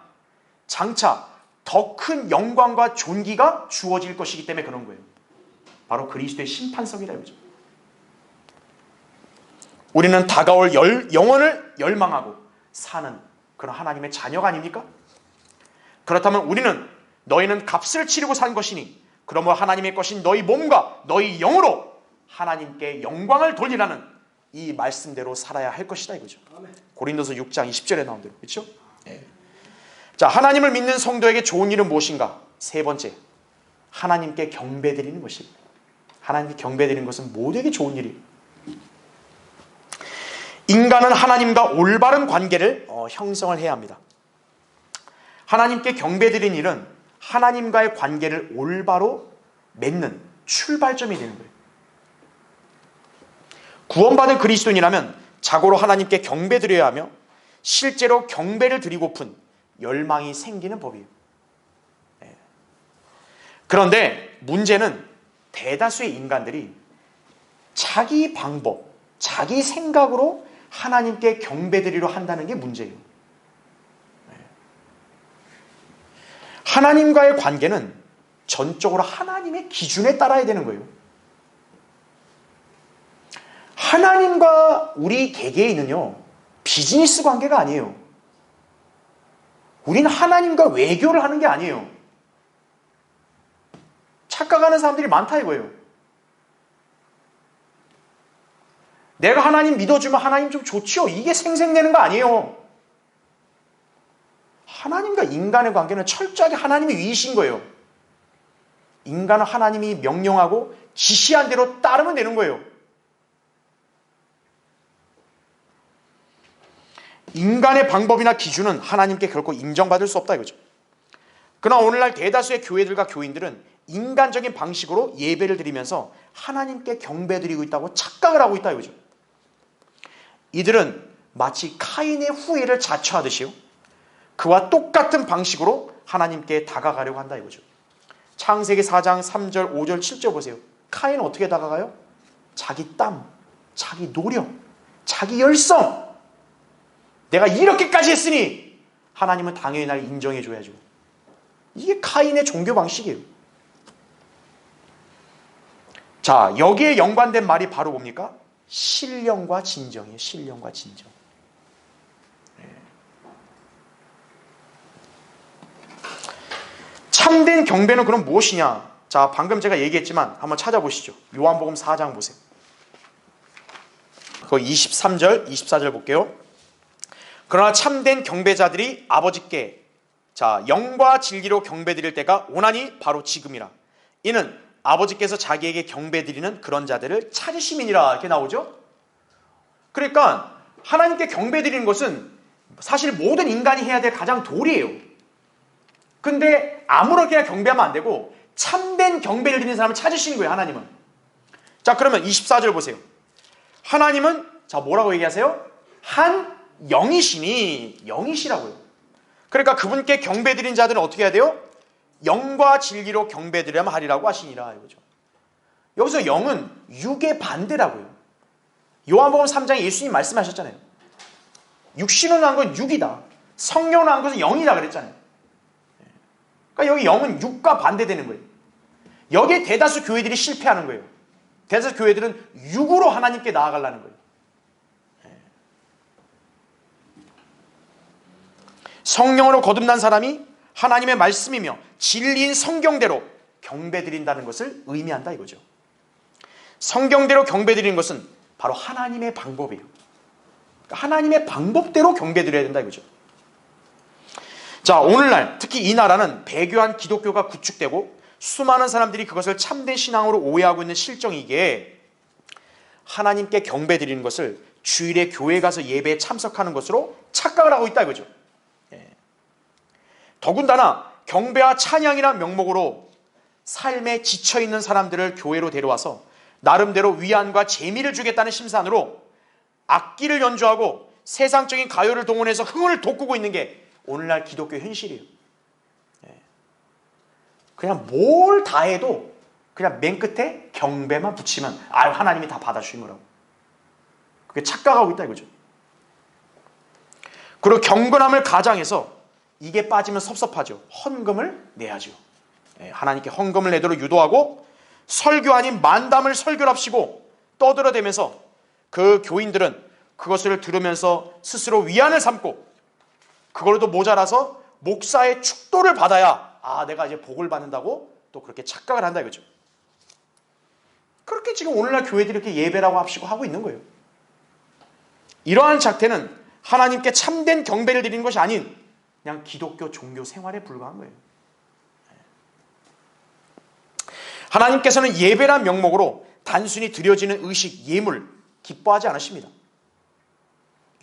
S1: 장차 더 큰 영광과 존귀가 주어질 것이기 때문에 그런 거예요. 바로 그리스도의 심판석이라 이거죠. 우리는 다가올 영원을 열망하고 사는 그런 하나님의 자녀가 아닙니까? 그렇다면 우리는 너희는 값을 치르고 산 것이니 그러므로 하나님의 것인 너희 몸과 너희 영으로 하나님께 영광을 돌리라는 이 말씀대로 살아야 할 것이다 이거죠. 고린도서 6장 20절에 나온 대로. 그렇죠? 예. 자, 하나님을 믿는 성도에게 좋은 일은 무엇인가? 세 번째, 하나님께 경배드리는 것입니다. 하나님께 경배드리는 것은 모두에게 좋은 일이에요. 인간은 하나님과 올바른 관계를 형성을 해야 합니다. 하나님께 경배드리는 일은 하나님과의 관계를 올바로 맺는 출발점이 되는 거예요. 구원받은 그리스도인이라면 자고로 하나님께 경배드려야 하며 실제로 경배를 드리고픈 열망이 생기는 법이에요. 그런데 문제는 대다수의 인간들이 자기 방법, 자기 생각으로 하나님께 경배드리려 한다는 게 문제예요. 하나님과의 관계는 전적으로 하나님의 기준에 따라야 되는 거예요. 하나님과 우리 개개인은요, 비즈니스 관계가 아니에요. 우리는 하나님과 외교를 하는 게 아니에요. 착각하는 사람들이 많다 이거예요. 내가 하나님 믿어주면 하나님 좀 좋지요. 이게 생색내는 거 아니에요. 하나님과 인간의 관계는 철저하게 하나님이 위이신 거예요. 인간은 하나님이 명령하고 지시한 대로 따르면 되는 거예요. 인간의 방법이나 기준은 하나님께 결코 인정받을 수 없다 이거죠. 그러나 오늘날 대다수의 교회들과 교인들은 인간적인 방식으로 예배를 드리면서 하나님께 경배드리고 있다고 착각을 하고 있다 이거죠. 이들은 마치 카인의 후예를 자처하듯이요, 그와 똑같은 방식으로 하나님께 다가가려고 한다 이거죠. 창세기 4장 3절, 5절, 7절 보세요. 카인은 어떻게 다가가요? 자기 땀, 자기 노력, 자기 열성. 내가 이렇게까지 했으니 하나님은 당연히 날 인정해 줘야죠. 이게 카인의 종교 방식이에요. 자, 여기에 연관된 말이 바로 뭡니까? 신령과 진정이에요. 신령과 진정. 참된 경배는 그럼 무엇이냐? 자, 방금 제가 얘기했지만 한번 찾아보시죠. 요한복음 4장 보세요. 거기 23절, 24절 볼게요. 그러나 참된 경배자들이 아버지께 영과 진리로 경배드릴 때가 오나니 바로 지금이라. 이는 아버지께서 자기에게 경배드리는 그런 자들을 찾으심이니라. 이렇게 나오죠. 그러니까 하나님께 경배드리는 것은 사실 모든 인간이 해야 될 가장 도리예요. 근데 아무렇게나 경배하면 안 되고 참된 경배를 드리는 사람을 찾으시는 거예요, 하나님은. 자, 그러면 24절 보세요. 하나님은 자 뭐라고 얘기하세요? 한 영이시니, 영이시라고요. 그러니까 그분께 경배 드린 자들은 어떻게 해야 돼요? 영과 진리로 경배 드려야만 하리라고 하시니라 이거죠. 여기서 영은 육의 반대라고요. 요한복음 3장에 예수님 말씀하셨잖아요. 육신으로 난 건 육이다. 성령으로 난 것은 영이다 그랬잖아요. 그러니까 여기 영은 육과 반대되는 거예요. 여기에 대다수 교회들이 실패하는 거예요. 대다수 교회들은 육으로 하나님께 나아가려는 거예요. 성령으로 거듭난 사람이 하나님의 말씀이며 진리인 성경대로 경배드린다는 것을 의미한다 이거죠. 성경대로 경배드리는 것은 바로 하나님의 방법이에요. 그러니까 하나님의 방법대로 경배드려야 된다 이거죠. 자, 오늘날 특히 이 나라는 배교한 기독교가 구축되고 수많은 사람들이 그것을 참된 신앙으로 오해하고 있는 실정이기에 하나님께 경배드리는 것을 주일에 교회 가서 예배에 참석하는 것으로 착각을 하고 있다 이거죠. 더군다나 경배와 찬양이라는 명목으로 삶에 지쳐있는 사람들을 교회로 데려와서 나름대로 위안과 재미를 주겠다는 심산으로 악기를 연주하고 세상적인 가요를 동원해서 흥을 돋구고 있는 게 오늘날 기독교 현실이에요. 그냥 뭘 다 해도 그냥 맨 끝에 경배만 붙이면 하나님이 다 받아주신 거라고. 그게 착각하고 있다 이거죠. 그리고 경건함을 가장해서 이게 빠지면 섭섭하죠. 헌금을 내야죠. 하나님께 헌금을 내도록 유도하고 설교 아닌 만담을 설교랍시고 떠들어대면서 그 교인들은 그것을 들으면서 스스로 위안을 삼고 그걸로도 모자라서 목사의 축도를 받아야 내가 이제 복을 받는다고 또 그렇게 착각을 한다 이거죠. 그렇게 지금 오늘날 교회들이 이렇게 예배라고 합시고 하고 있는 거예요. 이러한 작태는 하나님께 참된 경배를 드리는 것이 아닌 그냥 기독교 종교 생활에 불과한 거예요. 하나님께서는 예배란 명목으로 단순히 드려지는 의식, 예물 기뻐하지 않으십니다.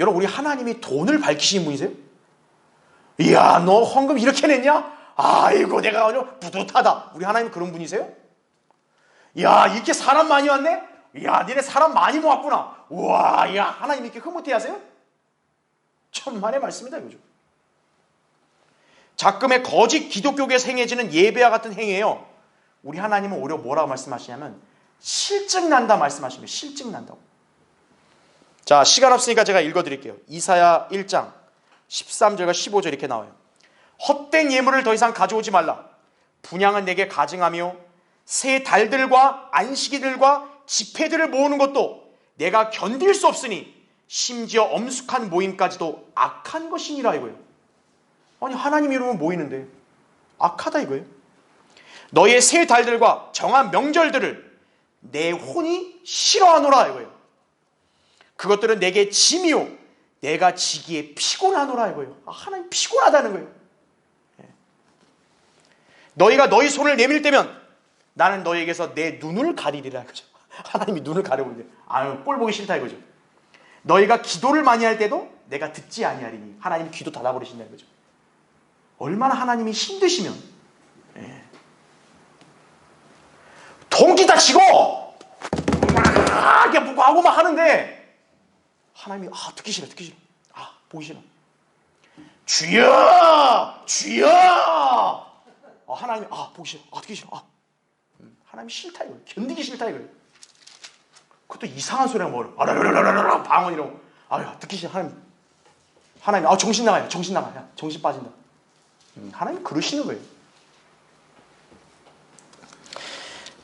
S1: 여러분, 우리 하나님이 돈을 밝히신 분이세요? 이야, 너 헌금 이렇게 냈냐? 아이고, 내가 아주 뿌듯하다. 우리 하나님 그런 분이세요? 이야, 이렇게 사람 많이 왔네? 이야, 니네 사람 많이 모았구나. 우와, 야, 하나님 이렇게 흐뭇해 하세요? 천만의 말씀이다 이거죠. 작금의 거짓 기독교계에서 행해지는 예배와 같은 행위예요. 우리 하나님은 오히려 뭐라고 말씀하시냐면 실증난다 말씀하시면 실증난다고. 자, 시간 없으니까 제가 읽어드릴게요. 이사야 1장 13절과 15절 이렇게 나와요. 헛된 예물을 더 이상 가져오지 말라. 분향은 내게 가증하며 새 달들과 안식일들과 집회들을 모으는 것도 내가 견딜 수 없으니 심지어 엄숙한 모임까지도 악한 것이니라 이거예요. 아니, 하나님 이름은 모이는데 악하다 이거예요. 너의 새 달들과 정한 명절들을 내 혼이 싫어하노라 이거예요. 그것들은 내게 짐이요 내가 지기에 피곤하노라 이거예요. 하나님 피곤하다는 거예요. 너희가 너희 손을 내밀 때면 나는 너희에게서 내 눈을 가리리라 이거죠. 하나님이 눈을 가려보는데 꼴 보기 싫다 이거죠. 너희가 기도를 많이 할 때도 내가 듣지 아니하리니 하나님이 귀도 닫아버리신다 이거죠. 얼마나 하나님이 힘드시면 동기다 치고 막 이렇게 보고 하고 막 하는데 하나님이 듣기 싫어 보기 싫어. 주여 주여 하나님이 보기 싫어 듣기 싫어 하나님이 싫다 이거예요. 견디기 싫다 이거예요. 그것도 이상한 소리가 뭐래 아라라라라라 방언이라고 듣기 싫어. 하나님 정신 나가요. 정신 나가. 정신 빠진다. 하나님 그러시는 거예요.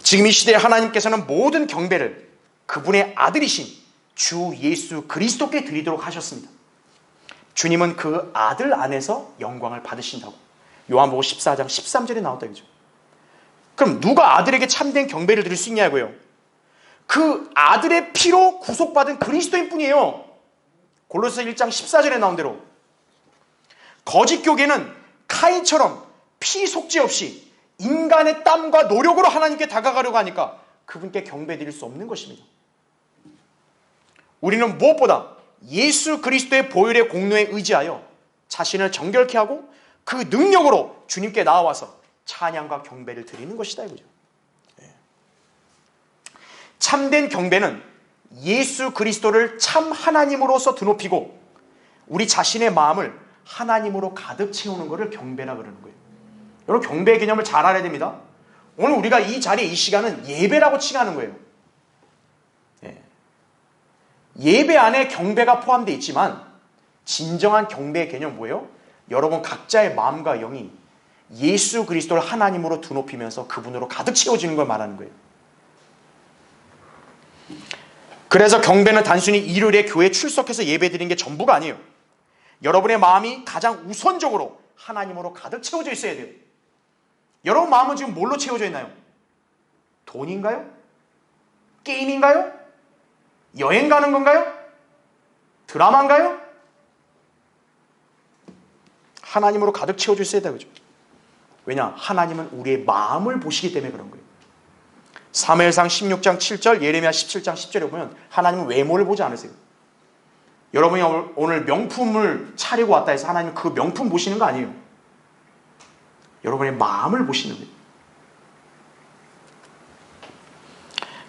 S1: 지금 이 시대에 하나님께서는 모든 경배를 그분의 아들이신 주 예수 그리스도께 드리도록 하셨습니다. 주님은 그 아들 안에서 영광을 받으신다고 요한복음 14장 13절에 나왔다 이거죠. 그럼 누가 아들에게 참된 경배를 드릴 수 있냐고요? 그 아들의 피로 구속받은 그리스도인 뿐이에요. 골로새 1장 14절에 나온 대로 거짓 교계는 카인처럼 피 속지 없이 인간의 땀과 노력으로 하나님께 다가가려고 하니까 그분께 경배드릴 수 없는 것입니다. 우리는 무엇보다 예수 그리스도의 보혈의 공로에 의지하여 자신을 정결케 하고 그 능력으로 주님께 나아와서 찬양과 경배를 드리는 것이다 이거죠. 참된 경배는 예수 그리스도를 참 하나님으로서 드높이고 우리 자신의 마음을 하나님으로 가득 채우는 것을 경배라 그러는 거예요. 여러분, 경배의 개념을 잘 알아야 됩니다. 오늘 우리가 이 자리에 이 시간은 예배라고 칭하는 거예요. 예배 안에 경배가 포함되어 있지만 진정한 경배의 개념은 뭐예요? 여러분 각자의 마음과 영이 예수 그리스도를 하나님으로 드높이면서 그분으로 가득 채워지는 걸 말하는 거예요. 그래서 경배는 단순히 일요일에 교회에 출석해서 예배드리는 게 전부가 아니에요. 여러분의 마음이 가장 우선적으로 하나님으로 가득 채워져 있어야 돼요. 여러분 마음은 지금 뭘로 채워져 있나요? 돈인가요? 게임인가요? 여행 가는 건가요? 드라마인가요? 하나님으로 가득 채워져 있어야 돼요. 왜냐? 하나님은 우리의 마음을 보시기 때문에 그런 거예요. 사무엘상 16장 7절, 예레미야 17장 10절에 보면 하나님은 외모를 보지 않으세요. 여러분이 오늘 명품을 차리고 왔다 해서 하나님은 그 명품 보시는 거 아니에요. 여러분의 마음을 보시는 거예요.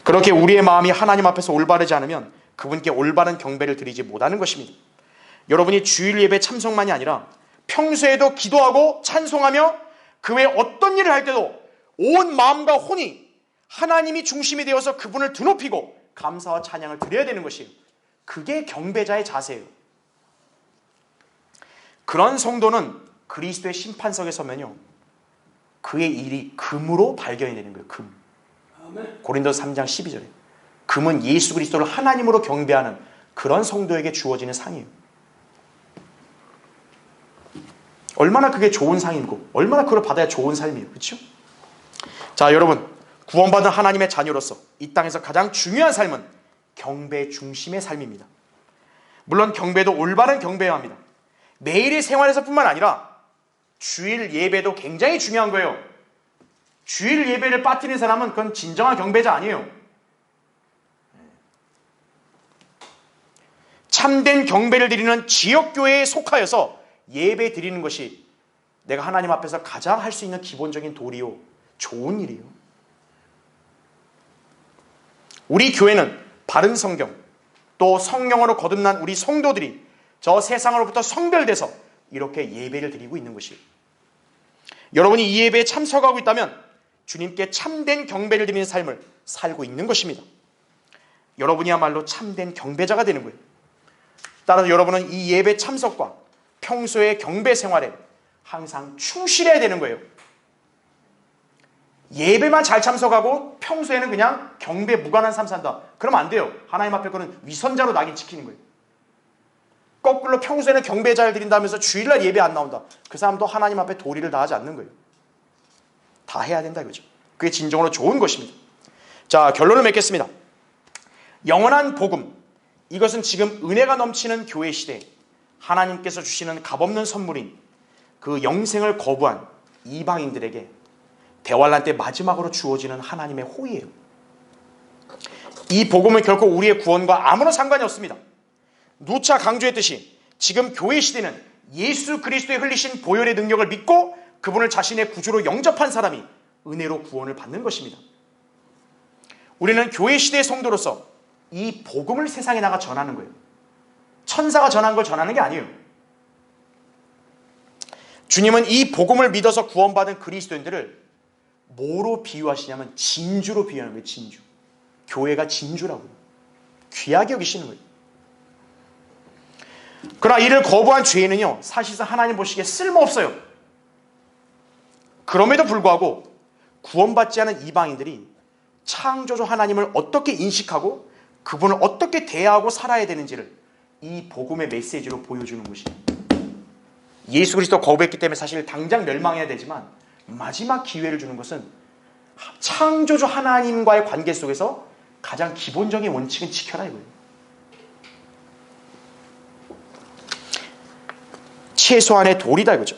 S1: 그렇게 우리의 마음이 하나님 앞에서 올바르지 않으면 그분께 올바른 경배를 드리지 못하는 것입니다. 여러분이 주일 예배 참석만이 아니라 평소에도 기도하고 찬송하며 그 외에 어떤 일을 할 때도 온 마음과 혼이 하나님이 중심이 되어서 그분을 드높이고 감사와 찬양을 드려야 되는 것이에요. 그게 경배자의 자세예요. 그런 성도는 그리스도의 심판석에 서면요, 그의 일이 금으로 발견이 되는 거예요. 금. 고린도서 3장 12절에 금은 예수 그리스도를 하나님으로 경배하는 그런 성도에게 주어지는 상이에요. 얼마나 그게 좋은 상이고 얼마나 그걸 받아야 좋은 삶이에요. 그렇죠? 자, 여러분, 구원받은 하나님의 자녀로서 이 땅에서 가장 중요한 삶은 경배 중심의 삶입니다. 물론 경배도 올바른 경배여야 합니다. 매일의 생활에서뿐만 아니라 주일 예배도 굉장히 중요한 거예요. 주일 예배를 빠뜨리는 사람은 그건 진정한 경배자 아니에요. 참된 경배를 드리는 지역교회에 속하여서 예배 드리는 것이 내가 하나님 앞에서 가장 할 수 있는 기본적인 도리요, 좋은 일이에요. 우리 교회는 바른 성경, 또 성령으로 거듭난 우리 성도들이 저 세상으로부터 성별돼서 이렇게 예배를 드리고 있는 것이에요. 여러분이 이 예배에 참석하고 있다면 주님께 참된 경배를 드리는 삶을 살고 있는 것입니다. 여러분이야말로 참된 경배자가 되는 거예요. 따라서 여러분은 이 예배 참석과 평소의 경배 생활에 항상 충실해야 되는 거예요. 예배만 잘 참석하고 평소에는 그냥 경배 무관한 삶 산다. 그러면 안 돼요. 하나님 앞에 그는 위선자로 낙인 찍히는 거예요. 거꾸로 평소에는 경배 잘 드린다면서 주일날 예배 안 나온다. 그 사람도 하나님 앞에 도리를 다하지 않는 거예요. 다 해야 된다 이거죠. 그게 진정으로 좋은 것입니다. 자, 결론을 맺겠습니다. 영원한 복음, 이것은 지금 은혜가 넘치는 교회 시대에 하나님께서 주시는 값없는 선물인 그 영생을 거부한 이방인들에게 대환란 때 마지막으로 주어지는 하나님의 호의예요. 이 복음은 결코 우리의 구원과 아무런 상관이 없습니다. 누차 강조했듯이 지금 교회 시대는 예수 그리스도의 흘리신 보혈의 능력을 믿고 그분을 자신의 구주로 영접한 사람이 은혜로 구원을 받는 것입니다. 우리는 교회 시대의 성도로서 이 복음을 세상에 나가 전하는 거예요. 천사가 전한 걸 전하는 게 아니에요. 주님은 이 복음을 믿어서 구원받은 그리스도인들을 뭐로 비유하시냐면 진주로 비유하는 거예요. 진주. 교회가 진주라고요. 귀하게 여기시는 거예요. 그러나 이를 거부한 죄인은요, 사실상 하나님 보시기에 쓸모없어요. 그럼에도 불구하고 구원받지 않은 이방인들이 창조주 하나님을 어떻게 인식하고 그분을 어떻게 대하고 살아야 되는지를 이 복음의 메시지로 보여주는 것이에요. 예수 그리스도 거부했기 때문에 사실 당장 멸망해야 되지만 마지막 기회를 주는 것은 창조주 하나님과의 관계 속에서 가장 기본적인 원칙은 지켜라 이거예요. 최소한의 도리다 이거죠.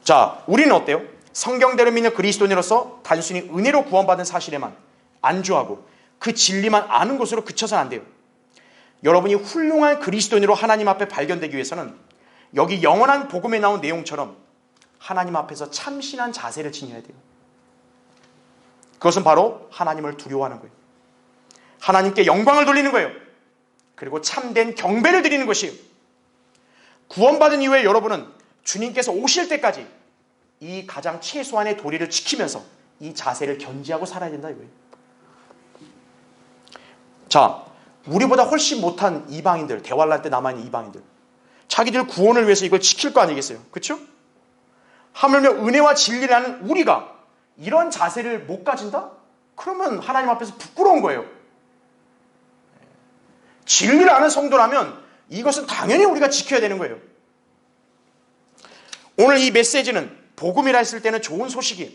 S1: 자, 우리는 어때요? 성경대로 믿는 그리스도인으로서 단순히 은혜로 구원받은 사실에만 안주하고 그 진리만 아는 것으로 그쳐서는 안 돼요. 여러분이 훌륭한 그리스도인으로 하나님 앞에 발견되기 위해서는 여기 영원한 복음에 나온 내용처럼 하나님 앞에서 참신한 자세를 지녀야 돼요. 그것은 바로 하나님을 두려워하는 거예요. 하나님께 영광을 돌리는 거예요. 그리고 참된 경배를 드리는 것이에요. 구원받은 이후에 여러분은 주님께서 오실 때까지 이 가장 최소한의 도리를 지키면서 이 자세를 견지하고 살아야 된다 이거예요. 자, 우리보다 훨씬 못한 이방인들, 대환란 때 남아있는 이방인들, 자기들 구원을 위해서 이걸 지킬 거 아니겠어요? 그렇죠? 하물며 은혜와 진리라는 우리가 이런 자세를 못 가진다? 그러면 하나님 앞에서 부끄러운 거예요. 진리를 아는 성도라면 이것은 당연히 우리가 지켜야 되는 거예요. 오늘 이 메시지는 복음이라 했을 때는 좋은 소식이에요.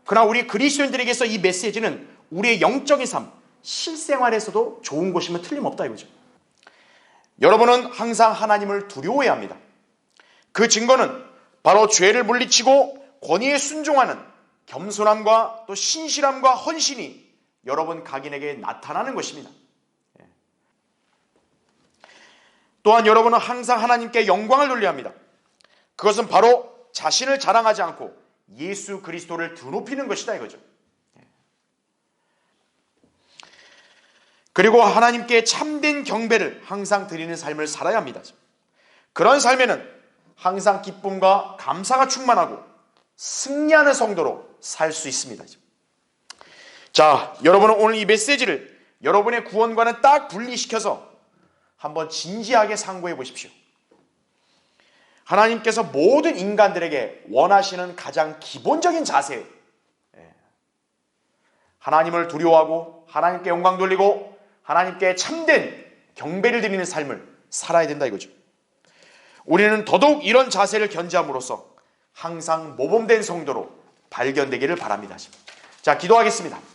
S1: 그러나 우리 그리스도인들에게서 이 메시지는 우리의 영적인 삶, 실생활에서도 좋은 것이면 틀림없다 이거죠. 여러분은 항상 하나님을 두려워해야 합니다. 그 증거는 바로 죄를 물리치고 권위에 순종하는 겸손함과 또 신실함과 헌신이 여러분 각인에게 나타나는 것입니다. 또한 여러분은 항상 하나님께 영광을 돌려야 합니다. 그것은 바로 자신을 자랑하지 않고 예수 그리스도를 드높이는 것이다 이거죠. 그리고 하나님께 참된 경배를 항상 드리는 삶을 살아야 합니다. 그런 삶에는 항상 기쁨과 감사가 충만하고 승리하는 성도로 살 수 있습니다. 자, 여러분은 오늘 이 메시지를 여러분의 구원과는 딱 분리시켜서 한번 진지하게 상고해 보십시오. 하나님께서 모든 인간들에게 원하시는 가장 기본적인 자세, 하나님을 두려워하고 하나님께 영광 돌리고 하나님께 참된 경배를 드리는 삶을 살아야 된다 이거죠. 우리는 더더욱 이런 자세를 견지함으로써 항상 모범된 성도로 발견되기를 바랍니다. 자, 기도하겠습니다.